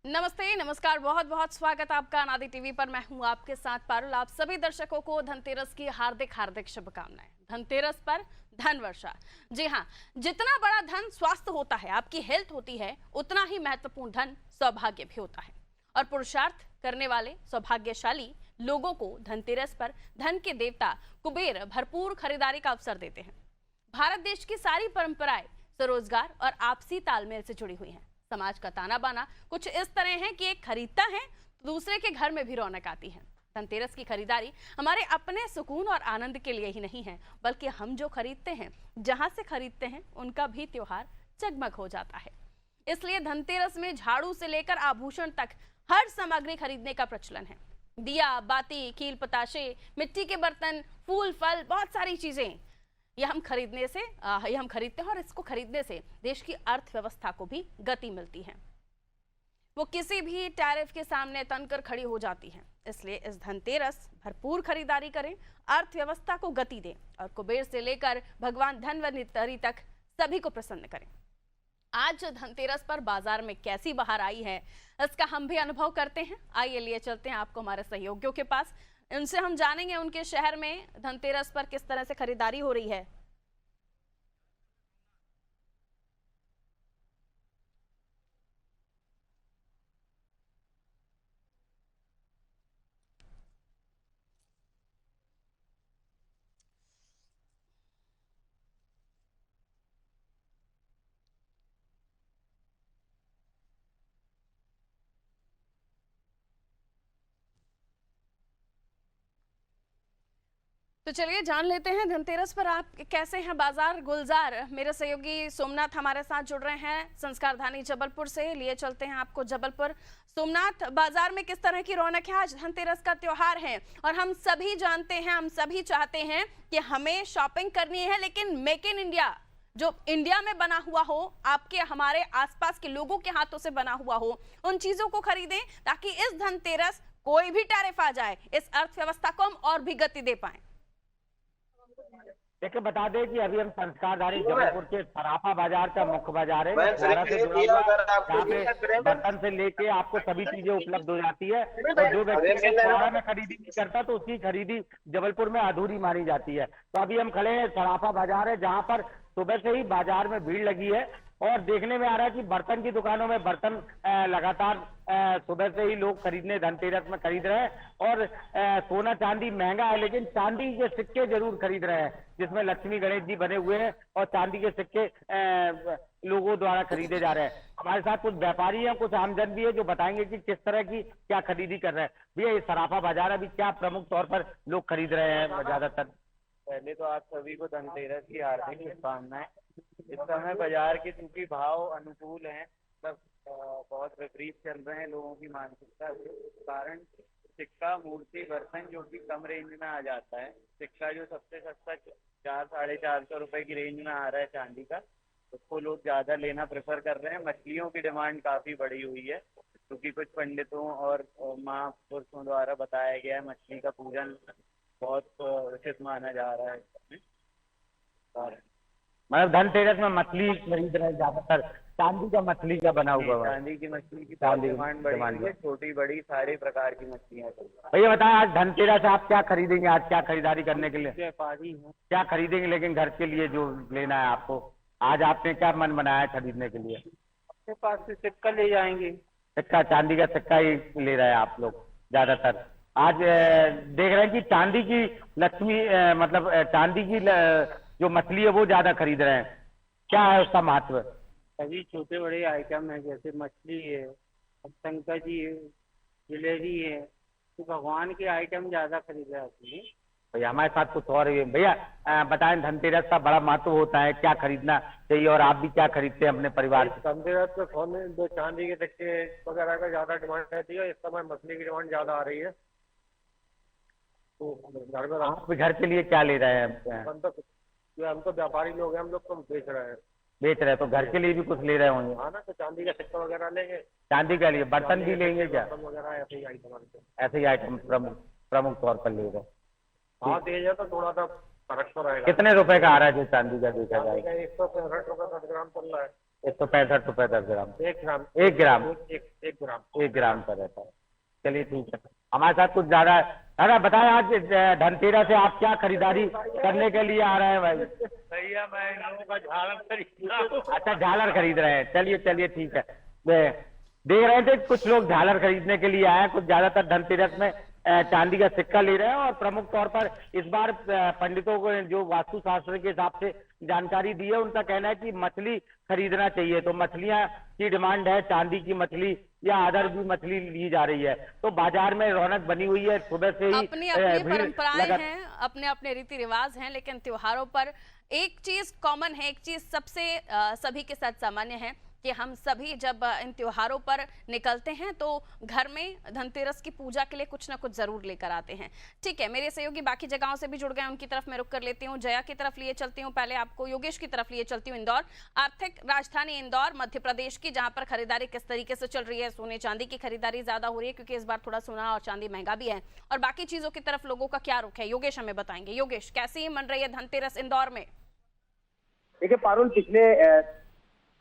नमस्ते, नमस्कार, बहुत बहुत स्वागत आपका अनादि टीवी पर। मैं हूं आपके साथ पारुल। आप सभी दर्शकों को धनतेरस की हार्दिक हार्दिक शुभकामनाएं। धनतेरस पर धन वर्षा। जी हां, जितना बड़ा धन स्वास्थ्य होता है, आपकी हेल्थ होती है, उतना ही महत्वपूर्ण धन सौभाग्य भी होता है। और पुरुषार्थ करने वाले सौभाग्यशाली लोगों को धनतेरस पर धन के देवता कुबेर भरपूर खरीदारी का अवसर देते हैं। भारत देश की सारी परंपराएं स्वरोजगार और आपसी तालमेल से जुड़ी हुई हैं। समाज का ताना बाना कुछ इस तरह है कि एक खरीदता है तो दूसरे के घर में भी रौनक आती है। धनतेरस की खरीदारी हमारे अपने सुकून और आनंद के लिए ही नहीं है, बल्कि हम जो खरीदते हैं, जहां से खरीदते हैं, उनका भी त्योहार जगमग हो जाता है। इसलिए धनतेरस में झाड़ू से लेकर आभूषण तक हर सामग्री खरीदने का प्रचलन है। दिया, बाती, कील पताशे, मिट्टी के बर्तन, फूल, फल, बहुत सारी चीजें ये हम खरीदते हैं और इसको खरीदने से देश की अर्थव्यवस्था को भी गति मिलती है। वो किसी भी टैरिफ के सामने तनकर खड़ी हो जाती है। इसलिए इस धनतेरस भरपूर खरीदारी करें, अर्थव्यवस्था को गति दें और कुबेर से लेकर भगवान धनवंतरी तक सभी को प्रसन्न करें। आज धनतेरस पर बाजार में कैसी बहार आई है, इसका हम भी अनुभव करते हैं। आइए लिए चलते हैं आपको हमारे सहयोगियों के पास। उनसे हम जानेंगे उनके शहर में धनतेरस पर किस तरह से खरीदारी हो रही है। तो चलिए जान लेते हैं धनतेरस पर आप कैसे हैं बाजार गुलजार। मेरे सहयोगी सोमनाथ हमारे साथ जुड़ रहे हैं संस्कारधानी जबलपुर से। लिए चलते हैं आपको जबलपुर। सोमनाथ, बाजार में किस तरह की रौनक है? आज धनतेरस का त्योहार है और हम सभी जानते हैं, हम सभी चाहते हैं कि हमें शॉपिंग करनी है, लेकिन मेक इन इंडिया, जो इंडिया में बना हुआ हो, आपके हमारे आसपास के लोगों के हाथों से बना हुआ हो, उन चीजों को खरीदें ताकि इस धनतेरस कोई भी टैरिफ आ जाए, इस अर्थव्यवस्था को हम और भी गति दे पाए। देखिए, बता दें कि अभी हम संस्कारधारी जबलपुर के सराफा बाजार का मुख्य बाजार है, द्वारा से जुड़ा हुआ है। यहाँ पे बर्तन से लेके आपको सभी चीजें उपलब्ध हो जाती है और जो व्यक्ति द्वारा में खरीदी नहीं करता तो उसकी खरीदी जबलपुर में अधूरी मानी जाती है। तो अभी हम खड़े हैं, सराफा बाजार है, जहाँ पर सुबह से ही बाजार में भीड़ लगी है और देखने में आ रहा है कि बर्तन की दुकानों में बर्तन लगातार सुबह से ही लोग खरीदने धनतेरस में खरीद रहे हैं। और सोना चांदी महंगा है, लेकिन चांदी के सिक्के जरूर खरीद रहे हैं, जिसमें लक्ष्मी गणेश जी बने हुए हैं और चांदी के सिक्के लोगों द्वारा खरीदे जा रहे हैं। हमारे साथ कुछ व्यापारी हैं, कुछ आमजन भी है, जो बताएंगे कि किस तरह की क्या खरीदी कर रहे हैं। भैया, ये सराफा बाजार अभी क्या प्रमुख तौर पर लोग खरीद रहे हैं ज्यादातर? पहले तो आप सभी को धनतेरस की हार्दिक शुभकामनाएं। इस समय बाजार के चूंकि भाव अनुकूल हैं, मतलब बहुत विपरीत चल रहे हैं लोगों की मानसिकता के कारण सिक्का, मूर्ति, बर्तन जो कि कम रेंज में आ जाता है। सिक्का जो सबसे सस्ता 400-450 रुपए की रेंज में आ रहा है चांदी का, उसको लोग ज्यादा लेना प्रेफर कर रहे हैं। मछलियों की डिमांड काफी बढ़ी हुई है, क्योंकि कुछ पंडितों और महापुरुषों द्वारा बताया गया है मछली का पूजन बहुत उचित माना जा रहा है। मतलब धनतेरस में मछली खरीद रहे हैं ज्यादातर, चांदी का मछली का बना हुआ है। चांदी की मछली की डिमांड बढ़ी है, छोटी बड़ी सारे प्रकार की मछलियाँ। भैया बताएं, आज धनतेरस आप क्या खरीदेंगे? आज क्या खरीदारी करने के लिए व्यापारी हूँ, क्या खरीदेंगे? लेकिन घर के लिए जो लेना है आपको, आज आपने क्या मन बनाया है खरीदने के लिए? अपने पास से सिक्का ले जाएंगे। सिक्का, चांदी का सिक्का ही ले रहे हैं आप लोग ज्यादातर? आज देख रहे हैं कि चांदी की लक्ष्मी मतलब चांदी की जो मछली है वो ज्यादा खरीद रहे हैं। क्या है उसका महत्व? सभी छोटे बड़े आइटम है, जैसे मछली है, शंकर जी है, जलेबी है, तो भगवान के आइटम ज्यादा खरीदे जाते हैं। भैया हमारे साथ कुछ और है। भैया बताएं, धनतेरस का बड़ा महत्व होता है, क्या खरीदना चाहिए और आप भी क्या खरीदते हैं अपने परिवार से? धनतेरस पे सोने दो चांदी के सिक्के वगैरह का ज्यादा डिमांड रहती है। इस समय मछली की डिमांड ज्यादा आ रही है, तो घर में आप घर के लिए क्या ले रहे हैं? हम तो व्यापारी लोग हैं, हम लोग तो बेच रहे हैं। बेच रहे हैं, तो घर के लिए भी कुछ ले रहे होंगे। हाँ ना, तो चांदी का सिक्का वगैरह लेंगे। चांदी के लिए बर्तन भी लेंगे क्या? बर्तन वगैरह ऐसे ही आइटम ऐसे ही आइटम प्रमुख तौर पर ले रहे हैं। हाँ, तेज है तो थोड़ा सा फर्क तो रहेगा। कितने रुपए का आ रहा है जो चांदी का देखा जाए? 165 रुपए 10 ग्राम चल रहा है। 165 रुपए 10 ग्राम। 1 ग्राम 1 ग्राम 1 ग्राम 1 ग्राम का रहता है। चलिए ठीक है, हमारे साथ कुछ ज्यादा दादा बताएं, आज धनतेरस से आप क्या खरीदारी करने के लिए आ रहे हैं भाई? भैया मैं इन लोगों का झालर खरीदना हूँ। अच्छा, झालर खरीद रहे हैं, चलिए चलिए ठीक है। देख रहे थे कुछ लोग झालर खरीदने के लिए आए हैं, कुछ ज्यादातर धनतेरस में चांदी का सिक्का ले रहे हैं। और प्रमुख तौर पर इस बार पंडितों को जो वास्तु शास्त्र के हिसाब से जानकारी दी है, उनका कहना है कि मछली खरीदना चाहिए। तो मछलियां की डिमांड है, चांदी की मछली या अदर भी मछली ली जा रही है। तो बाजार में रौनक बनी हुई है, सुबह से ही अपनी अपनी परंपराएं हैं, अपने अपने रीति रिवाज हैं, लेकिन त्योहारों पर एक चीज कॉमन है, एक चीज सबसे सभी के साथ सामान्य है कि हम सभी जब इन त्योहारों पर निकलते हैं तो घर में धनतेरस की पूजा के लिए कुछ ना कुछ जरूर लेकर आते हैं। ठीक है, मेरे सहयोगी बाकी जगहों से भी जुड़ गए, उनकी तरफ मैं रुक कर लेती हूँ। जया की तरफ लिए चलती हूँ, पहले आपको योगेश की तरफ लिए चलती हूँ। इंदौर, आर्थिक राजधानी इंदौर मध्य प्रदेश की, जहां पर खरीदारी किस तरीके से चल रही है? सोने चांदी की खरीदारी ज्यादा हो रही है क्योंकि इस बार थोड़ा सोना और चांदी महंगा भी है, और बाकी चीजों की तरफ लोगों का क्या रुख है? योगेश हमें बताएंगे। योगेश, कैसी मन रही है धनतेरस इंदौर में? देखिए पारुल, पिछले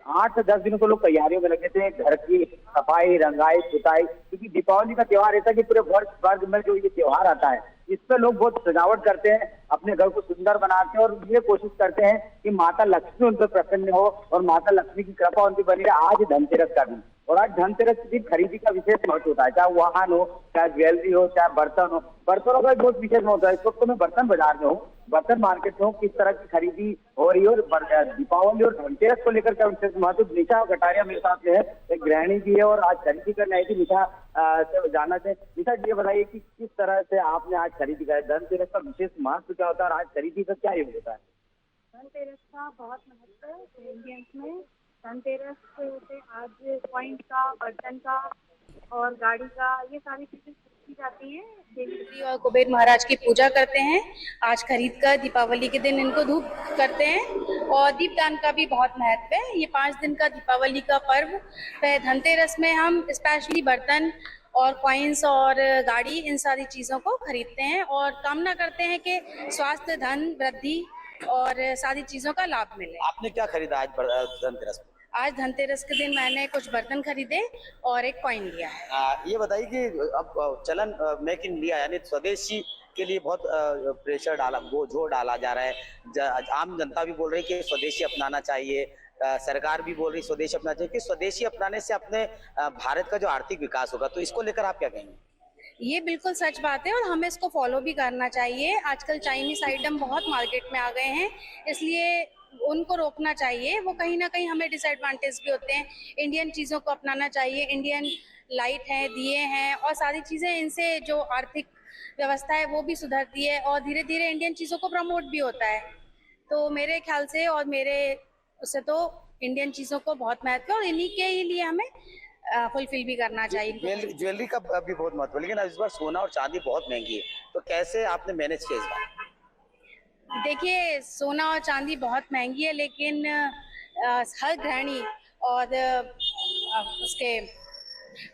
8 से 10 दिनों से लोग तैयारियों में लगे थे, घर की सफाई, रंगाई, पुताई, क्योंकि दीपावली का त्योहार ऐसा कि पूरे वर्ष भर में जो ये त्योहार आता है, इस पे लोग बहुत सजावट करते हैं, अपने घर को सुंदर बनाते हैं और ये कोशिश करते हैं कि माता लक्ष्मी उन पर प्रसन्न हो और माता लक्ष्मी की कृपा उन पर बनी रहे। आज धनतेरस का दिन, और आज धनतेरस के दिन खरीदी का विशेष महत्व होता है, चाहे वाहन हो, चाहे ज्वेलरी हो, चाहे बर्तन हो। बर्तनों का बहुत विशेष महत्व है। इस वक्त तो मैं बर्तन बाजार में हूँ, बर्तन मार्केट में हूँ, किस तरह की खरीदी हो रही है और दीपावली और धनतेरस को लेकर क्या विशेष महत्व। निशा कटारिया मेरे साथ में है, एक गृहिणी भी है और आज खरीदी करने आई थी। निशा से जानना चाहे, निशा ये बताइए कि किस तरह से आपने आज खरीदी की? धनतेरस का विशेष महत्व क्या होता है और आज खरीदी का क्या योग होता है? धनतेरस का बहुत महत्व है इंडियंस में। धनतेरस से आज पॉइंट का, बर्तन का और गाड़ी का, ये सारी चीजें खरीदी जाती हैं। देवी और कुबेर महाराज की पूजा करते हैं आज खरीद कर, दीपावली के दिन इनको धूप करते हैं। और दीपदान का भी बहुत महत्व है। ये 5 दिन का दीपावली का पर्व है। धनतेरस में हम स्पेशली बर्तन और कॉइन्स और गाड़ी, इन सारी चीजों को खरीदते हैं और कामना करते हैं कि स्वास्थ्य, धन वृद्धि और सारी चीजों का लाभ मिले। आपने क्या खरीदा आज धनतेरस में? आज धनतेरस के दिन मैंने कुछ बर्तन खरीदे और एक कॉइन लिया है। ये बताइए कि अब चलन मेक इन इंडिया यानी स्वदेशी के लिए बहुत प्रेशर डाला, वो जोर डाला जा रहा है। आम जनता भी बोल रही है कि स्वदेशी अपनाना चाहिए, सरकार भी बोल रही है स्वदेशी अपनाना चाहिए, कि स्वदेशी अपनाने से अपने भारत का जो आर्थिक विकास होगा। तो इसको लेकर आप क्या कहेंगे? ये बिल्कुल सच बात है और हमें इसको फॉलो भी करना चाहिए। आजकल चाइनीज आइटम बहुत मार्केट में आ गए हैं, इसलिए उनको रोकना चाहिए। वो कहीं ना कहीं हमें डिसएडवांटेज भी होते हैं। इंडियन चीज़ों को अपनाना चाहिए। इंडियन लाइट है, दिए हैं और सारी चीज़ें, इनसे जो आर्थिक व्यवस्था है वो भी सुधरती है और धीरे धीरे इंडियन चीज़ों को प्रमोट भी होता है। तो मेरे ख्याल से और मेरे उससे तो इंडियन चीज़ों को बहुत महत्व है और इन्हीं के ही लिए हमें फुलफिल भी करना चाहिए। ज्वेलरी का भी बहुत महत्व है, लेकिन इस बार सोना और चांदी बहुत महंगी है, तो कैसे आपने मैनेज किया इस बार? देखिए, सोना और चांदी बहुत महंगी है, लेकिन हर गृहिणी और उसके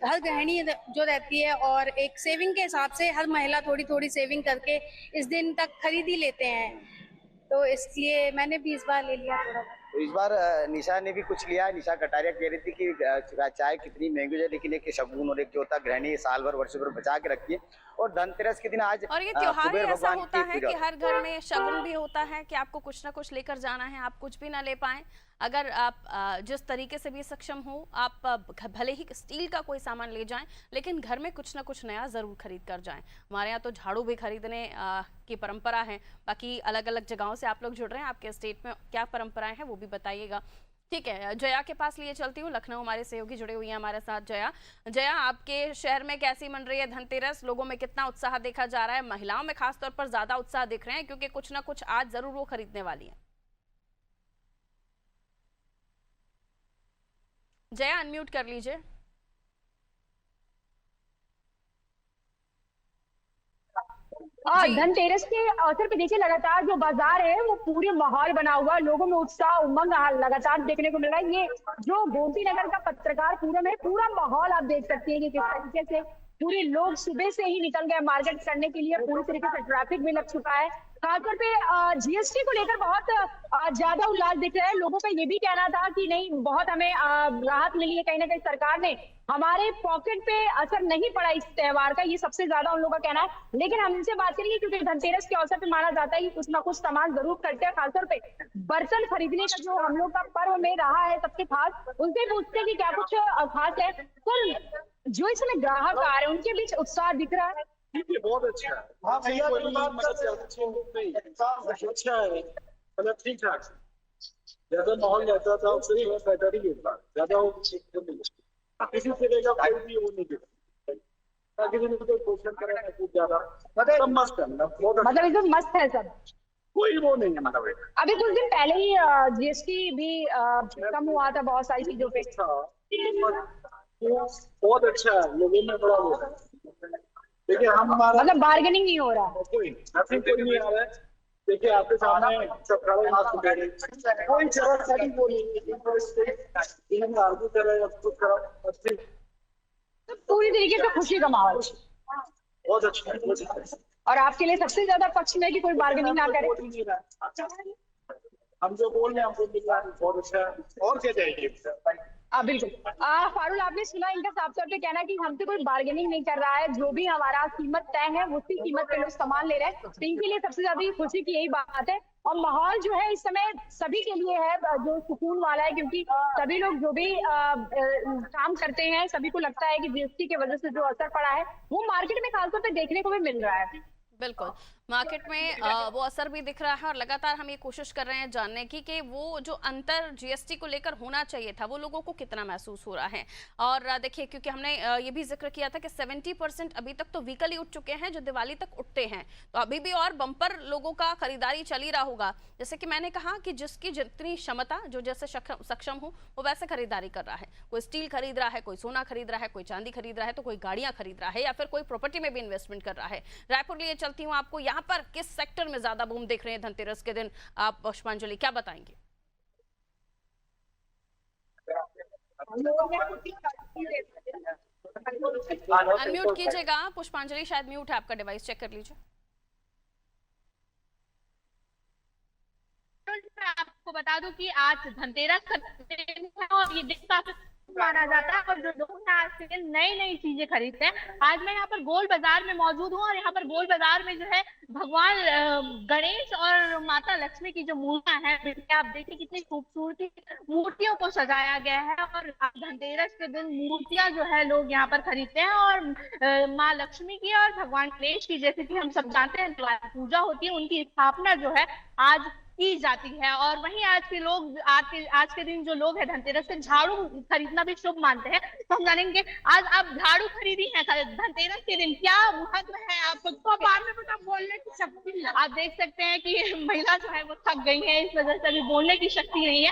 हर गृहिणी जो रहती है और एक सेविंग के हिसाब से हर महिला थोड़ी थोड़ी सेविंग करके इस दिन तक खरीद ही लेते हैं। तो इसलिए मैंने भी इस बार ले लिया थोड़ा। तो इस बार निशा ने भी कुछ लिया है। निशा कटारिया कह रही थी कि चाय कितनी महंगी है, लेकिन एक शगुन और एक जो होता गृहिणी साल भर वर्ष भर बचा के रखी है। और धनतेरस के दिन आज और ये त्योहार ही ऐसा होता है कि हर घर में शगुन भी होता है कि आपको कुछ ना कुछ लेकर जाना है, आप कुछ भी ना ले पाए। अगर आप जिस तरीके से भी सक्षम हो, आप भले ही स्टील का कोई सामान ले जाएं, लेकिन घर में कुछ ना कुछ नया जरूर खरीद कर जाएं। हमारे यहाँ तो झाड़ू भी खरीदने की परंपरा है। बाकी अलग अलग जगहों से आप लोग जुड़ रहे हैं, आपके स्टेट में क्या परंपराएं हैं वो भी बताइएगा। ठीक है, जया के पास लिए चलती हूँ। लखनऊ हमारे सहयोगी जुड़े हुए हैं हमारे साथ। जया, आपके शहर में कैसी मन रही है धनतेरस? लोगों में कितना उत्साह देखा जा रहा है? महिलाओं में खासतौर पर ज्यादा उत्साह दिख रहे हैं क्योंकि कुछ ना कुछ आज जरूर वो खरीदने वाली है। जया, अनम्यूट कर लीजिए। और धनतेरस के अवसर पे देखिए, लगातार जो बाजार है वो पूरे माहौल बना हुआ है। लोगों में उत्साह, उमंग लगातार देखने को मिल रहा है। ये जो गोमती नगर का पत्रकार पूरम है, पूरा माहौल आप देख सकते हैं कि किस तरीके से पूरे लोग सुबह से ही निकल गए मार्केट करने के लिए। पूरी तरीके से ट्रैफिक भी लग चुका है खासतौर पे जीएसटी को लेकर बहुत ज्यादा उल्लास दिख रहा है। लोगों का ये भी कहना था कि नहीं, बहुत हमें राहत मिली है, कहीं ना कहीं सरकार ने हमारे पॉकेट पे असर नहीं पड़ा इस त्योहार का, ये सबसे ज्यादा उन लोगों का कहना है। लेकिन हम इनसे बात करेंगे क्योंकि धनतेरस के अवसर पे माना जाता है कि कुछ ना कुछ सामान जरूर खरीदते हैं। खासतौर पे बर्तन खरीदने का जो हम लोग का पर्व में रहा है सबसे खास, उनसे पूछते हैं कि क्या कुछ खास है। सर, जो इस समय ग्राहक आ रहे हैं उनके बीच उत्साह दिख रहा है? बहुत अच्छा है। हाँ भैया, अच्छा है, मतलब ठीक ठाक जैसा माहौल रहता था उससे थोड़ा बेहतर ही होता, ज्यादा किसी तरह का कोई भी वो नहीं दिखता, ताकि कोई क्वेश्चन करे कुछ ज्यादा सब मस्त है, मतलब एकदम मस्त है सब, कोई वो नहीं है। मतलब अभी कुछ दिन पहले ही जीएसटी भी कम हुआ था बहुत सारी चीजों पे। बहुत अच्छा है, लोगों में बड़ा वो है। देखिए हमारा मतलब बार्गेनिंग नहीं हो रहा, कोई नहीं आ रहा है। देखिए आपके सामने सब खड़े हाथ उठा रहे हैं, कोई जरा सा भी वो नहीं है। तो पूरी तरीके से खुशी का माहौल, बहुत अच्छा है। और आपके लिए सबसे ज्यादा पक्ष में कि कोई बार्गेनिंग ना करे। हम जो बोल रहे हैं हमको मिल रहा है, बहुत अच्छा है। और क्या चाहिए? बिल्कुल। फारुल, आपने सुना इनका साफ तौर पे कहना कि हमसे कोई बार्गेनिंग नहीं कर रहा है, जो भी हमारा कीमत तय है उसी कीमत पे लोग सामान ले रहे हैं। तो इनके लिए सबसे ज्यादा खुशी की यही बात है। और माहौल जो है इस समय सभी के लिए है जो सुकून वाला है, क्योंकि सभी लोग जो भी काम करते हैं सभी को लगता है कि जीएसटी की वजह से जो असर पड़ा है वो मार्केट में खासतौर पे देखने को भी मिल रहा है। बिल्कुल, मार्केट में वो असर भी दिख रहा है और लगातार हम ये कोशिश कर रहे हैं जानने की कि वो जो अंतर जीएसटी को लेकर होना चाहिए था वो लोगों को कितना महसूस हो रहा है। और देखिए, क्योंकि हमने ये भी जिक्र किया था कि 70% अभी तक तो व्हीकल ही उठ चुके हैं जो दिवाली तक उठते हैं, तो अभी भी और बम्पर लोगों का खरीदारी चल ही रहा होगा। जैसे कि मैंने कहा कि जिसकी जितनी क्षमता, जो जैसे सक्षम हो वो वैसे खरीदारी कर रहा है। कोई स्टील खरीद रहा है, कोई सोना खरीद रहा है, कोई चांदी खरीद रहा है, तो कोई गाड़ियां खरीद रहा है या फिर कोई प्रॉपर्टी में भी इन्वेस्टमेंट कर रहा है। रायपुर लिए चलती हूँ, आपको यहाँ पर किस सेक्टर में ज्यादा बूम देख रहे हैं धनतेरस के दिन, आप पुष्पांजलि क्या बताएंगे? अनम्यूट कीजिएगा पुष्पांजलि, शायद म्यूट है आपका डिवाइस, चेक कर लीजिए। आपको बता दूं कि आज धनतेरस का दिन है और ये दिन काफी माना जाता है और जो लोग आज के दिन नई नई चीजें खरीदते हैं। आज मैं यहाँ पर गोल बाजार में मौजूद हूँ और यहाँ पर गोल बाजार में जो है भगवान गणेश और माता लक्ष्मी की जो मूर्तियां हैं, आप देखिए कितनी खूबसूरती मूर्तियों को सजाया गया है। और धनतेरस के दिन मूर्तियां जो है लोग यहाँ पर खरीदते हैं और माँ लक्ष्मी की और भगवान गणेश की, जैसे कि हम सब जानते हैं पूजा होती है, उनकी स्थापना जो है आज की जाती है। और वहीं आज के लोग आज के दिन जो लोग हैं धनतेरस से झाड़ू खरीदना भी शुभ मानते हैं। तो हम जानेंगे आज आप झाड़ू खरीदी है धनतेरस के दिन, क्या महत्व है आपको? तो बाद में पता बोलने की शक्ति, आप देख सकते हैं कि महिला जो है वो थक गई है, इस वजह से अभी बोलने की शक्ति नहीं है।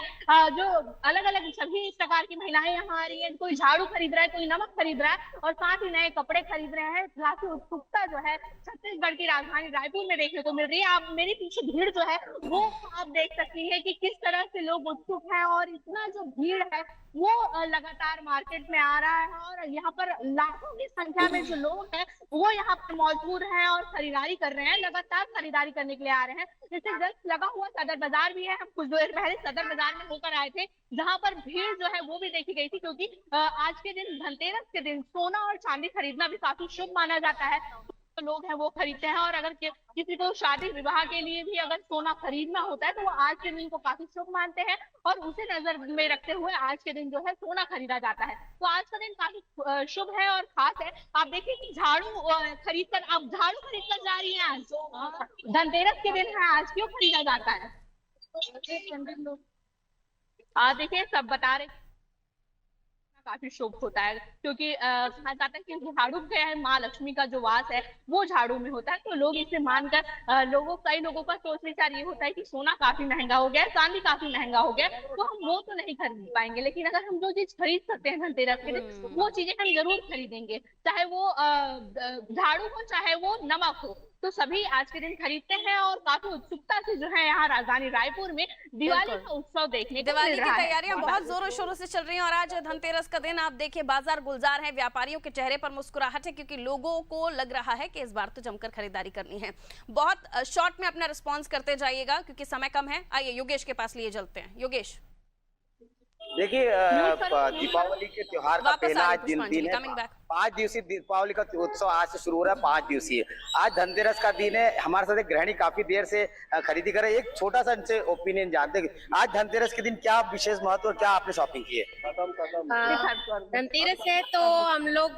जो अलग अलग सभी प्रकार की महिलाएं यहाँ आ रही है, कोई झाड़ू खरीद रहा है, कोई नमक खरीद रहा है और साथ ही नए कपड़े खरीद रहे हैं। काफी उत्सुकता जो है छत्तीसगढ़ की राजधानी रायपुर में देखने को मिल रही है। आप मेरे पीछे भीड़ जो है वो आप देख सकती है कि किस तरह से लोग उत्सुक हैं और इतना जो भीड़ है वो लगातार मार्केट में आ रहा है। और यहाँ पर लाखों की संख्या में जो लोग हैं वो यहाँ पर मौजूद हैं और खरीदारी कर रहे हैं, लगातार खरीदारी करने के लिए आ रहे हैं। जैसे जस्ट लगा हुआ सदर बाजार भी है, हम कुछ देर पहले सदर बाजार में होकर आए थे, जहाँ पर भीड़ जो है वो भी देखी गई थी, क्योंकि आज के दिन धनतेरस के दिन सोना और चांदी खरीदना भी काफी शुभ माना जाता है। तो लोग हैं वो खरीदते हैं और अगर किसी को शादी विवाह के लिए भी अगर सोना खरीदना होता है तो वो आज के दिन को काफी शुभ मानते हैं और उसे नजर में रखते हुए आज के दिन जो है सोना खरीदा जाता है। तो आज का दिन काफी शुभ है और खास है। आप देखिए कि झाड़ू खरीदकर जा रही है, आज धनतेरस के दिन है, आज क्यों खरीदा जाता है? देखिए सब बता रहे काफी शुभ होता है, क्योंकि कहा जाता है कि झाड़ू जो है माँ लक्ष्मी का जो वास है वो झाड़ू में होता है। तो लोग इसे मानकर कई लोगों का सोच विचार ये होता है कि सोना काफी महंगा हो गया, चांदी काफी महंगा हो गया, तो हम वो तो नहीं खरीद पाएंगे, लेकिन अगर हम जो चीज खरीद सकते हैं धनतेरस के दिन वो चीजें हम जरूर खरीदेंगे, चाहे वो झाड़ू हो चाहे वो नमक हो। तो सभी आज के दिन खरीदते हैं और काफी उत्सुकता से जो है यहाँ राजधानी रायपुर में दिवाली का उत्सव देखने को दिवाली मिल की रहा है। तैयारियां बहुत जोरों शोरों से चल रही हैं और आज धनतेरस का दिन आप देखिए बाजार गुलजार है, व्यापारियों के चेहरे पर मुस्कुराहट है क्योंकि लोगों को लग रहा है कि इस बार तो जमकर खरीदारी करनी है। बहुत शॉर्ट में अपना रिस्पॉन्स करते जाइएगा क्योंकि समय कम है। आइए योगेश के पास लिए चलते हैं। योगेश, देखिए दीपावली के त्योहार का पहला आज दिन है। 5 दिवसीय दीपावली का उत्सव आज से शुरू हो रहा है, 5 दिवसीय। आज धनतेरस का दिन है। हमारे साथ एक गृहिणी काफी देर से खरीदी कर रहे हैं। एक छोटा सा इनसे ओपिनियन जानते हैं आज धनतेरस के दिन क्या विशेष महत्व और क्या आपने शॉपिंग की है? धनतेरस है तो हम लोग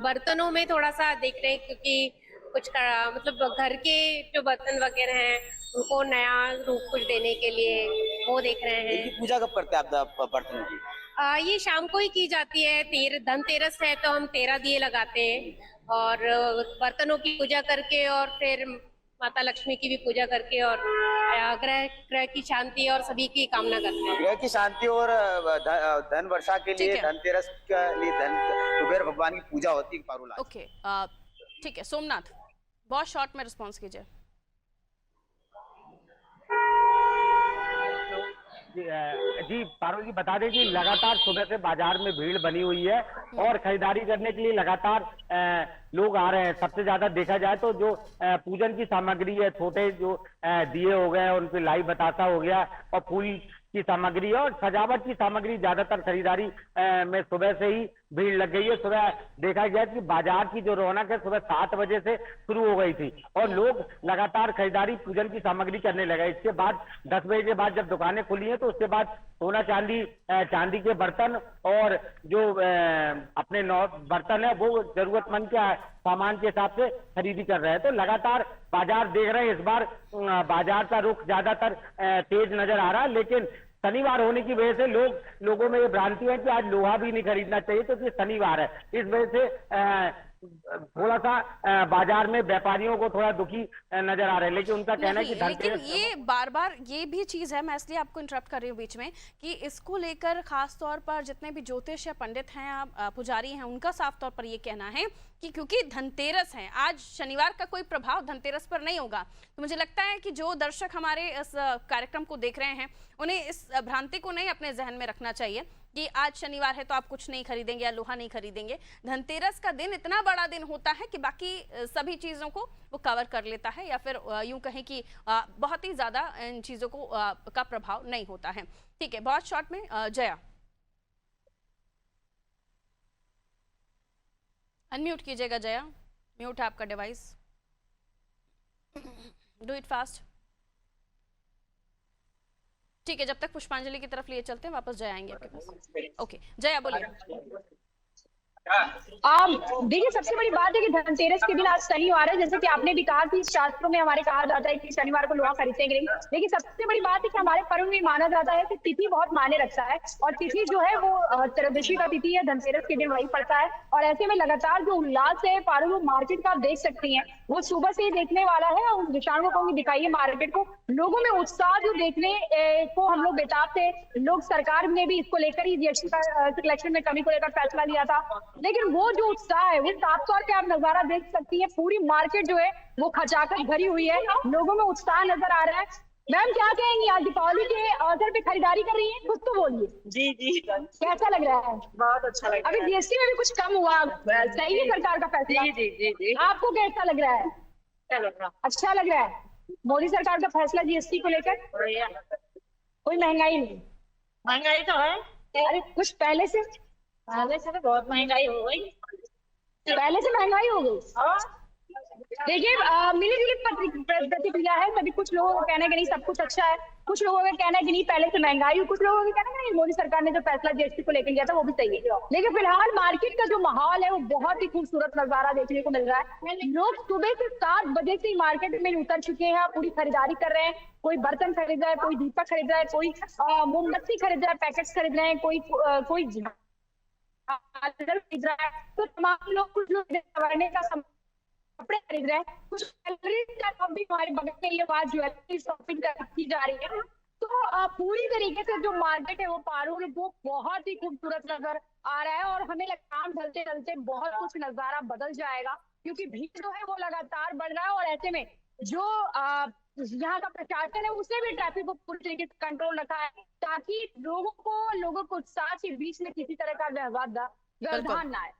बर्तनों में थोड़ा सा देख रहे हैं क्योंकि कुछ मतलब घर के जो बर्तन वगैरह हैं उनको नया रूप कुछ देने के लिए वो देख रहे हैं। पूजा कब करते हैं आप बर्तनों की? ये शाम को ही की जाती है। धनतेरस है तो हम 13 दिए लगाते हैं और बर्तनों की पूजा करके और फिर माता लक्ष्मी की भी पूजा करके और ग्रह की शांति और सभी की कामना करते हैं। ग्रह की शांति और धन वर्षा के लिए धनतेरस के लिए कुबेर भगवान की पूजा होती है पारुल। ओके ठीक है। सोमनाथ, बहुत शॉर्ट में रिस्पॉन्स कीजिए। जी पारुल जी बता दें कि लगातार सुबह से बाजार में भीड़ बनी हुई है और खरीदारी करने के लिए लगातार लोग आ रहे हैं। सबसे ज्यादा देखा जाए तो जो पूजन की सामग्री है, छोटे जो दिए हो गए, उन पे लाई बतासा हो गया और फूल की सामग्री और सजावट की सामग्री ज्यादातर खरीदारी में सुबह से ही भीड़ लग गई है। सुबह देखा गया कि बाजार की जो रौनक है सुबह 7 बजे से शुरू हो गई थी और लोग लगातार खरीदारी पूजन की सामग्री करने लगे। इसके बाद 10 बजे के बाद जब दुकानें खुली हैं तो उसके बाद सोना चांदी के बर्तन और जो अपने बर्तन है वो जरूरतमंद के सामान के हिसाब से खरीदी कर रहे हैं। तो लगातार बाजार देख रहे हैं। इस बार बाजार का रुख ज्यादातर तेज नजर आ रहा है, लेकिन शनिवार होने की वजह से लोगों में ये भ्रांति है कि आज लोहा भी नहीं खरीदना चाहिए क्योंकि शनिवार है। इस वजह से थोड़ा सा बाजार में व्यापारियों को थोड़ा दुखी नजर आ रहे हैं, लेकिन उनका कहना है कि लेकिन ये बार बार ये भी चीज है, मैं इसलिए आपको इंटरप्ट कर रही हूँ बीच में, कि इसको लेकर खास तौर पर जितने भी ज्योतिष या पंडित हैं, पुजारी हैं, उनका साफ तौर पर ये कहना है कि क्योंकि धनतेरस है, आज शनिवार का कोई प्रभाव धनतेरस पर नहीं होगा। तो मुझे लगता है कि जो दर्शक हमारे इस कार्यक्रम को देख रहे हैं उन्हें इस भ्रांति को नहीं अपने जहन में रखना चाहिए कि आज शनिवार है तो आप कुछ नहीं खरीदेंगे या लोहा नहीं खरीदेंगे। धनतेरस का दिन इतना बड़ा दिन होता है कि बाकी सभी चीजों को वो कवर कर लेता है, या फिर यूं कहें कि बहुत ही ज्यादा इन चीजों को का प्रभाव नहीं होता है। ठीक है, बहुत शॉर्ट में जया अनम्यूट कीजिएगा। जया, म्यूट है आपका डिवाइस, डू इट फास्ट। ठीक है, जब तक पुष्पांजलि की तरफ लिए चलते हैं, वापस जया आएंगे आपके पास। ओके जया बोलिए। देखिए सबसे बड़ी बात है कि धनतेरस के दिन आज शनिवार है, जैसे कि आपने भी कहा कि शास्त्रों में हमारे कहा जाता है कि शनिवार को लोहा खरीदते हैं। लेकिन सबसे बड़ी बात है कि हमारे पर्व में माना जाता है कि तिथि बहुत मायने रखता है और तिथि जो है वो त्रयोदशी का तिथि है, धनतेरस के दिन वही पड़ता है। और ऐसे में लगातार जो उल्लास है पारुल मार्केट का आप देख सकती हैं, वो सुबह से ही देखने वाला है। और विशाल को दिखाइए मार्केट को, लोगों में उत्साह जो देखने को हम लोग बेताब थे। लोग सरकार ने भी इसको लेकर ही जीएसटी का कलेक्शन में कमी को लेकर फैसला लिया था, लेकिन वो जो उत्साह है वो साफ तौर पे आप नजारा देख सकती है। पूरी मार्केट जो है वो खचाखच भरी हुई है, लोगों में उत्साह नजर आ रहा है। मैम क्या कहेंगी, आज दीपावली के अवसर पे खरीदारी कर रही है, कुछ तो बोलिए। जी जी कैसा लग रहा है? बहुत अच्छा लग रहा है। अभी जीएसटी में भी कुछ कम हुआ, सही है सरकार का फैसला? जी जी जी जी। आपको कैसा लग रहा है? अच्छा लग रहा है मोदी सरकार का फैसला जीएसटी को लेकर? कोई महंगाई नहीं? महंगाई तो है, अरे कुछ पहले से तो बहुत महंगाई हो गई, पहले से महंगाई हो गई। देखिए मिली जुली प्रतिक्रिया है, कभी कुछ लोगों का कहना है कि नहीं सब कुछ अच्छा है, कुछ लोगों का कहना है कि नहीं पहले से महंगाई हो, कुछ लोगों का कहना है नहीं मोदी सरकार ने जो फैसला जीएसटी को लेकर लिया था वो भी सही है। लेकिन फिलहाल मार्केट का जो माहौल है वो बहुत ही खूबसूरत नजारा देखने को मिल रहा है। लोग सुबह से 7 बजे से मार्केट में उतर चुके हैं, पूरी खरीदारी कर रहे हैं। कोई बर्तन खरीद रहा है, कोई दीपक खरीद रहा है, कोई मोमबत्ती खरीद रहा है, पैकेट्स खरीद रहे हैं, कोई खरीद रहा है। तो तमाम लोग कुछ का कपड़े खरीद रहे हैं, कुछ भी हमारे बगल में ये बात ज्वेलरी शॉपिंग की जा रही है। तो पूरी तरीके से जो मार्केट है वो पारुल वो बहुत ही खूबसूरत नजर आ रहा है और हमें काम ढलते ढलते बहुत कुछ नजारा बदल जाएगा। क्योंकि भीड़ जो है वो लगातार बढ़ रहा है और ऐसे में जो यहाँ का प्रशासन है उसने भी ट्रैफिक को पूरी तरीके से कंट्रोल रखा है ताकि लोगों को उत्साह के बीच में किसी तरह का व्यवधान ना आए।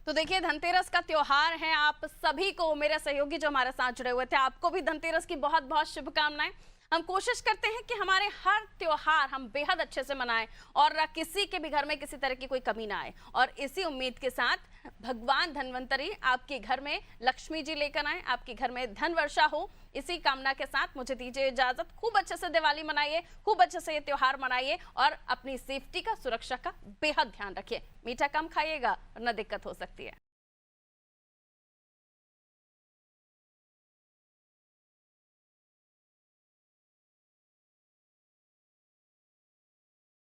तो देखिए, धनतेरस का त्योहार है, आप सभी को, मेरे सहयोगी जो हमारे साथ जुड़े हुए थे, आपको भी धनतेरस की बहुत बहुत शुभकामनाएं। हम कोशिश करते हैं कि हमारे हर त्योहार हम बेहद अच्छे से मनाएं और किसी के भी घर में किसी तरह की कोई कमी ना आए। और इसी उम्मीद के साथ भगवान धन्वंतरी आपके घर में लक्ष्मी जी लेकर आए, आपके घर में धन वर्षा हो, इसी कामना के साथ मुझे दीजिए इजाजत। खूब अच्छे से दिवाली मनाइए, खूब अच्छे से ये त्योहार मनाइए और अपनी सेफ्टी का, सुरक्षा का बेहद ध्यान रखिए। मीठा कम खाइएगा वरना दिक्कत हो सकती है।